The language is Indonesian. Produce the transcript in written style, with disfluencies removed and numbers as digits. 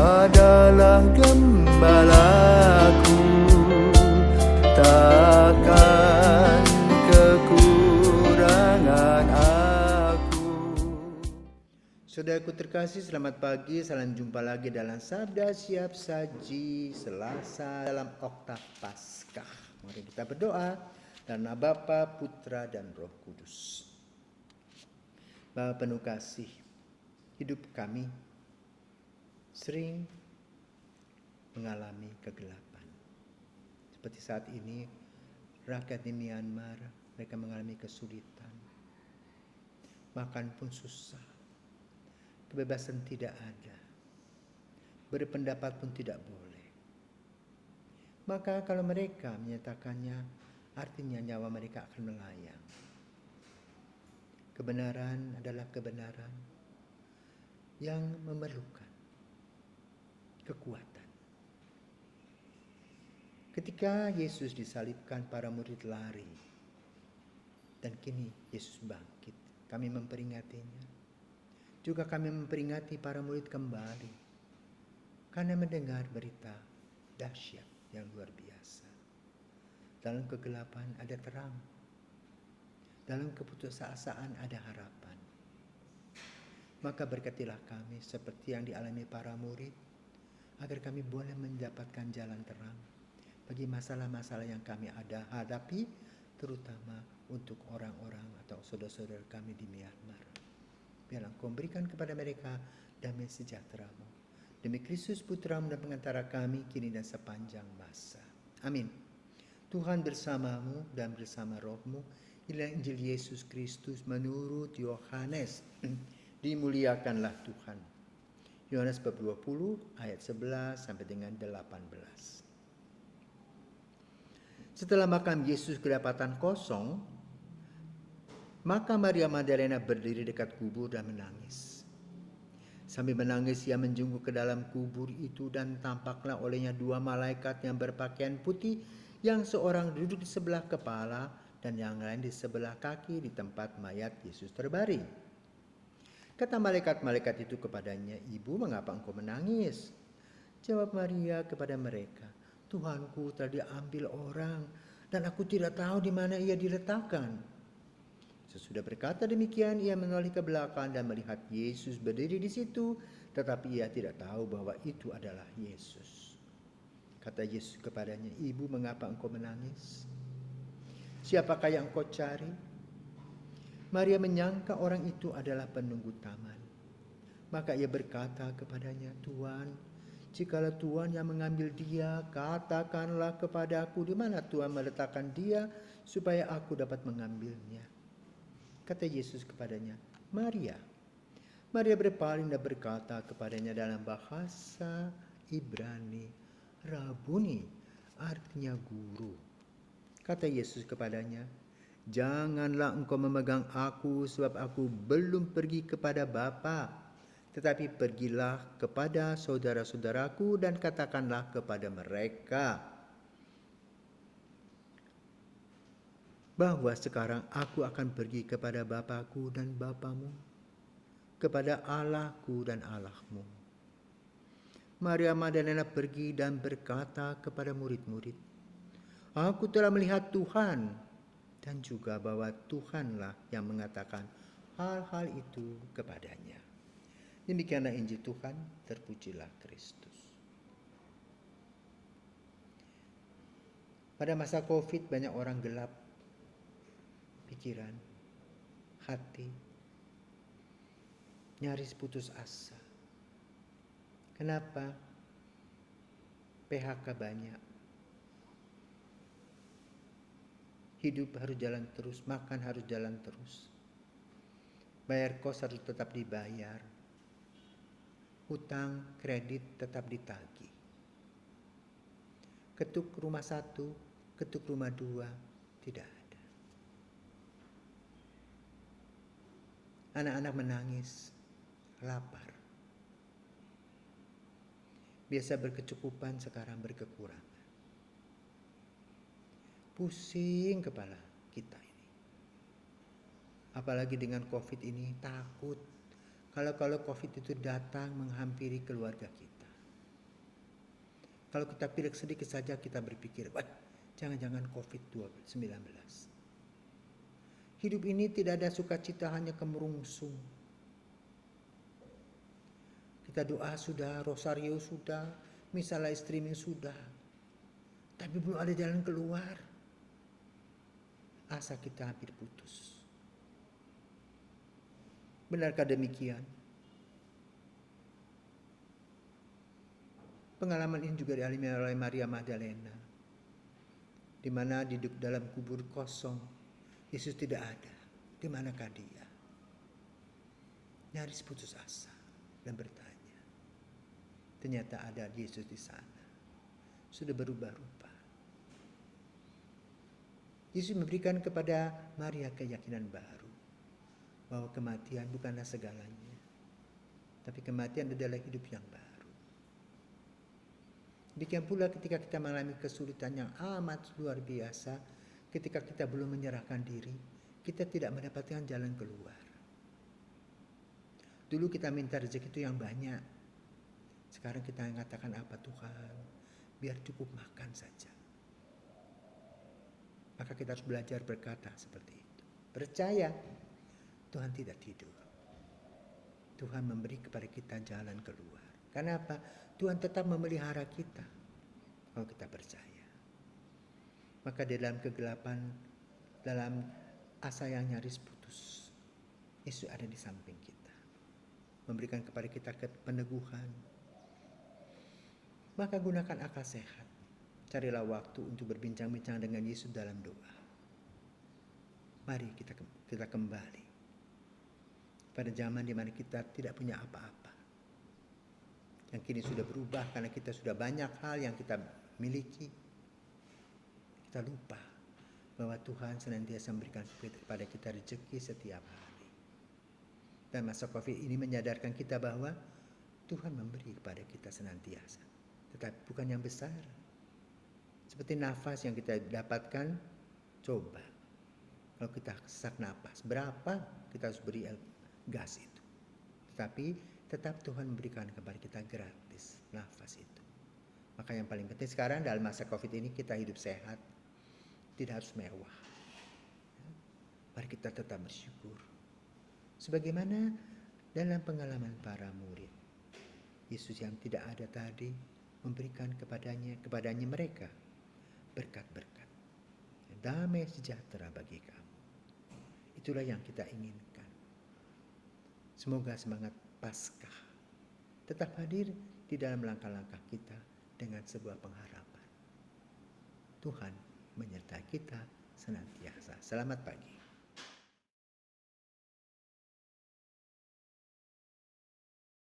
adalah gembalaku, takkan kekurangan aku. Saudaraku terkasih, selamat pagi, salam jumpa lagi dalam Sabda Siap Saji Selasa dalam Oktav Paskah. Mari kita berdoa. Dalam nama Bapa, Putra, dan Roh Kudus. Bapa penuh kasih, hidup kami sering mengalami kegelapan. Seperti saat ini, rakyat di Myanmar, mereka mengalami kesulitan. Makan pun susah. Kebebasan tidak ada. Berpendapat pun tidak boleh. Maka kalau mereka menyatakannya, artinya nyawa mereka akan melayang. Kebenaran adalah kebenaran yang memerlukan kekuatan. Ketika Yesus disalibkan, para murid lari. Dan kini Yesus bangkit. Kami memperingatinya. Juga kami memperingati para murid kembali. Karena mendengar berita dahsyat yang luar biasa. Dalam kegelapan ada terang. Dalam keputusasaan ada harapan. Maka berkatilah kami seperti yang dialami para murid, agar kami boleh mendapatkan jalan terang bagi masalah-masalah yang kami ada hadapi, terutama untuk orang-orang atau saudara-saudara kami di Myanmar. Biarlah Engkau berikan kepada mereka damai sejahtera-Mu. Demi Kristus Putra-Mu dan pengantara kami, kini dan sepanjang masa. Amin. Tuhan bersamamu dan bersama rohmu. Inilah Injil Yesus Kristus menurut Yohanes. Dimuliakanlah Tuhan. Yohanes bab 20 ayat 11 sampai dengan 18. Setelah makam Yesus kedapatan kosong, maka Maria Magdalena berdiri dekat kubur dan menangis. Sambil menangis ia menjungkuk ke dalam kubur itu dan tampaklah olehnya dua malaikat yang berpakaian putih, yang seorang duduk di sebelah kepala dan yang lain di sebelah kaki di tempat mayat Yesus terbaring. Kata malaikat-malaikat itu kepadanya, "Ibu, mengapa engkau menangis?" Jawab Maria kepada mereka, "Tuhanku telah diambil orang dan aku tidak tahu di mana ia diletakkan." Sesudah berkata demikian, ia menoleh ke belakang dan melihat Yesus berdiri di situ, tetapi ia tidak tahu bahwa itu adalah Yesus. Kata Yesus kepadanya, "Ibu, mengapa engkau menangis? Siapakah yang engkau cari?" Maria menyangka orang itu adalah penunggu taman. Maka ia berkata kepadanya, "Tuan, jikalau Tuan yang mengambil dia, katakanlah kepadaku di mana Tuan meletakkan dia, supaya aku dapat mengambilnya." Kata Yesus kepadanya, "Maria." Maria berpaling dan berkata kepadanya dalam bahasa Ibrani, "Rabuni," artinya guru. Kata Yesus kepadanya, "Janganlah engkau memegang aku, sebab aku belum pergi kepada Bapa. Tetapi pergilah kepada saudara-saudaraku dan katakanlah kepada mereka bahwa sekarang aku akan pergi kepada Bapakku dan Bapamu, kepada Allahku dan Allahmu." Maria Magdalena pergi dan berkata kepada murid-murid, "Aku telah melihat Tuhan," dan juga bahwa Tuhanlah yang mengatakan hal-hal itu kepadanya. Demikianlah Injil Tuhan, terpujilah Kristus. Pada masa Covid banyak orang gelap pikiran, hati, nyaris putus asa. Kenapa? PHK banyak. Hidup harus jalan terus, makan harus jalan terus. Bayar kos harus tetap dibayar. Hutang, kredit tetap ditagih. Ketuk rumah satu, ketuk rumah dua, tidak ada. Anak-anak menangis, lapar. Biasa berkecukupan, sekarang berkekurangan. Pusing kepala kita ini. Apalagi dengan COVID ini, takut kalau COVID itu datang menghampiri keluarga kita. Kalau kita pilek sedikit saja kita berpikir, wah jangan-jangan COVID-19. Hidup ini tidak ada sukacita, hanya kemerungsung. Kita doa sudah, rosario sudah, misa live streaming sudah, tapi belum ada jalan keluar. Asa kita hampir putus. Benarkah demikian? Pengalaman ini juga dialami oleh Maria Magdalena, di mana di dalam kubur kosong, Yesus tidak ada. Di manakah dia? Nyaris putus asa dan bertanya. Ternyata ada Yesus di sana. Sudah berubah rupa. Yesus memberikan kepada Maria keyakinan baru, bahwa kematian bukanlah segalanya, tapi kematian adalah hidup yang baru. Demikian pula ketika kita mengalami kesulitan yang amat luar biasa, ketika kita belum menyerahkan diri, kita tidak mendapatkan jalan keluar. Dulu kita minta rezeki itu yang banyak. Sekarang kita mengatakan apa, Tuhan, biar cukup makan saja. Maka kita harus belajar berkata seperti itu. Percaya Tuhan tidak tidur. Tuhan memberi kepada kita jalan keluar. Karena apa? Tuhan tetap memelihara kita kalau kita percaya. Maka di dalam kegelapan, dalam asa yang nyaris putus, Yesus ada di samping kita, memberikan kepada kita peneguhan. Maka gunakan akal sehat. Carilah waktu untuk berbincang-bincang dengan Yesus dalam doa. Mari kita kembali pada zaman di mana kita tidak punya apa-apa, yang kini sudah berubah karena kita sudah banyak hal yang kita miliki. Kita lupa bahwa Tuhan senantiasa memberikan kepada kita rezeki setiap hari. Dan masa COVID ini menyadarkan kita bahwa Tuhan memberi kepada kita senantiasa, tetapi bukan yang besar. Seperti nafas yang kita dapatkan, coba kalau kita sesak nafas, berapa kita harus beri gas itu. Tetapi tetap Tuhan memberikan kepada kita gratis nafas itu. Maka yang paling penting sekarang dalam masa COVID ini kita hidup sehat, tidak harus mewah. Mari kita tetap bersyukur. Sebagaimana dalam pengalaman para murid, Yesus yang tidak ada tadi memberikan kepadanya mereka berkat-berkat, damai sejahtera bagi kamu. Itulah yang kita inginkan. Semoga semangat Paskah tetap hadir di dalam langkah-langkah kita dengan sebuah pengharapan. Tuhan menyertai kita senantiasa. Selamat pagi.